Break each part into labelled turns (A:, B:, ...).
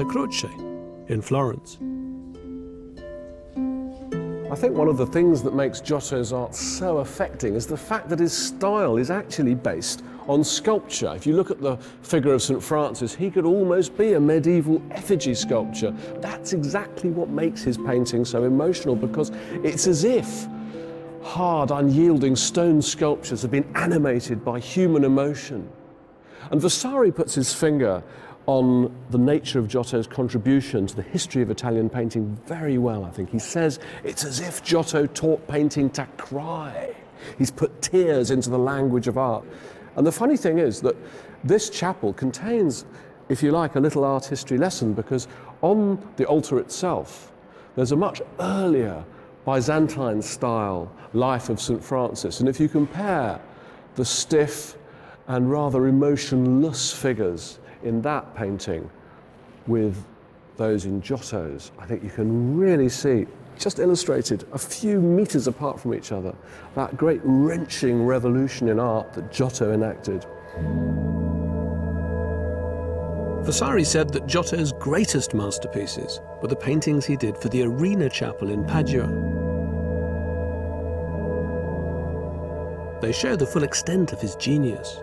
A: Croce in Florence.
B: I think one of the things that makes Giotto's art so affecting is the fact that his style is actually based on sculpture. If you look at the figure of St. Francis, he could almost be a medieval effigy sculpture. That's exactly what makes his painting so emotional, because it's as if hard, unyielding stone sculptures have been animated by human emotion. And Vasari puts his finger on the nature of Giotto's contribution to the history of Italian painting very well, I think. He says it's as if Giotto taught painting to cry. He's put tears into the language of art. And the funny thing is that this chapel contains, if you like, a little art history lesson, because on the altar itself, there's a much earlier Byzantine style life of St. Francis. And if you compare the stiff and rather emotionless figures in that painting with those in Giotto's, I think you can really see, just illustrated a few meters apart from each other, that great wrenching revolution in art that Giotto enacted.
A: Vasari said that Giotto's greatest masterpieces were the paintings he did for the Arena Chapel in Padua. They show the full extent of his genius.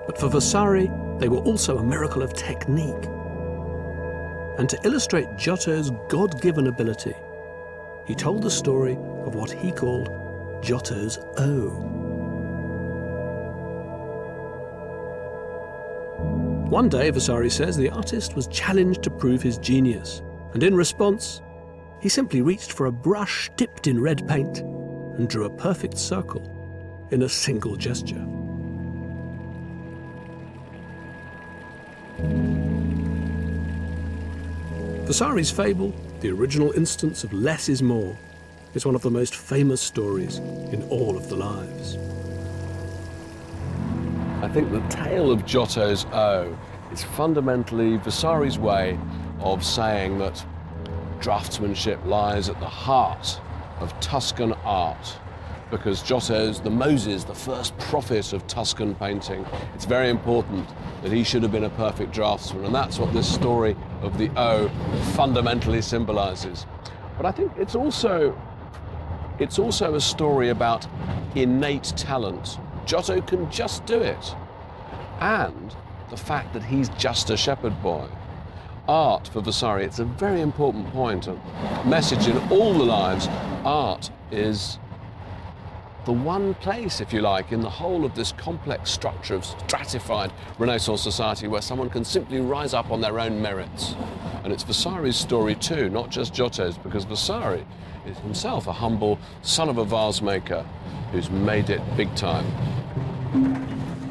A: But for Vasari, they were also a miracle of technique. And to illustrate Giotto's God-given ability, he told the story of what he called Giotto's O. One day, Vasari says, the artist was challenged to prove his genius, and in response, he simply reached for a brush dipped in red paint and drew a perfect circle in a single gesture. Vasari's fable, the original instance of less is more, is one of the most famous stories in all of the lives.
B: I think the tale of Giotto's O is fundamentally Vasari's way of saying that draftsmanship lies at the heart of Tuscan art, because Giotto's the Moses, the first prophet of Tuscan painting. It's very important that he should have been a perfect draftsman, and that's what this story of the O fundamentally symbolizes. But I think it's also a story about innate talent. Giotto can just do it, and the fact that he's just a shepherd boy. Art, for Vasari, it's a very important point, a message in all the lives. Art is the one place, if you like, in the whole of this complex structure of stratified Renaissance society where someone can simply rise up on their own merits. And it's Vasari's story too, not just Giotto's, because Vasari is himself a humble son of a vase maker who's made it big time.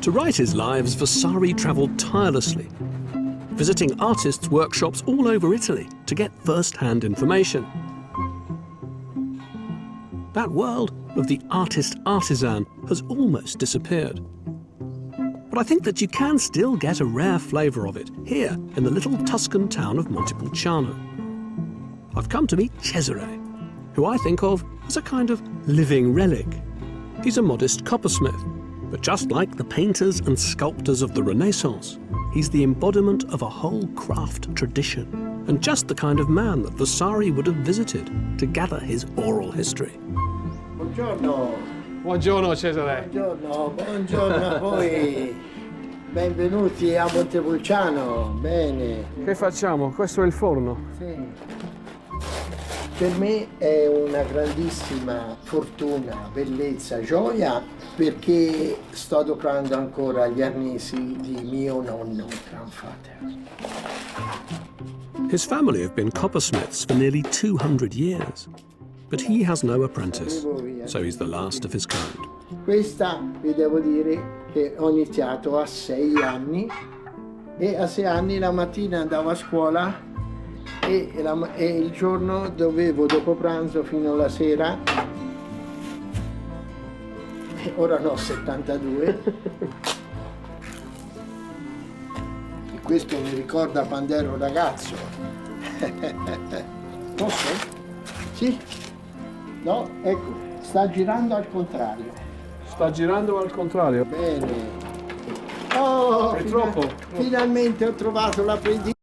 A: To write his lives, Vasari travelled tirelessly, visiting artists' workshops all over Italy to get first-hand information. That world of the artist-artisan has almost disappeared. But I think that you can still get a rare flavour of it here in the little Tuscan town of Montepulciano. I've come to meet Cesare, who I think of as a kind of living relic. He's a modest coppersmith, but just like the painters and sculptors of the Renaissance, he's the embodiment of a whole craft tradition, and just the kind of man that Vasari would have visited to gather his oral history.
C: Buongiorno.
B: Buongiorno, Cesare.
C: Buongiorno a voi. Benvenuti a Montepulciano. Bene.
B: Che facciamo? Questo è il forno.
C: Sì. Per me è una grandissima fortuna, bellezza, gioia, perché sto adoperando ancora gli arnesi di mio nonno, grandfather.
A: His family have been coppersmiths for nearly 200 years, but he has no apprentice, so he's the last of his kind.
C: Questa vi devo dire che ho iniziato a 6 anni e a 6 anni la mattina andavo a scuola e il giorno dovevo dopo pranzo fino alla sera, ora ne ho 72, e questo mi ricorda quando ero ragazzo. Posso? Sì? No? Ecco, sta girando al contrario.
B: Sta girando al contrario.
C: Bene. Oh,
B: È troppo.
C: finalmente ho trovato l'apprendista.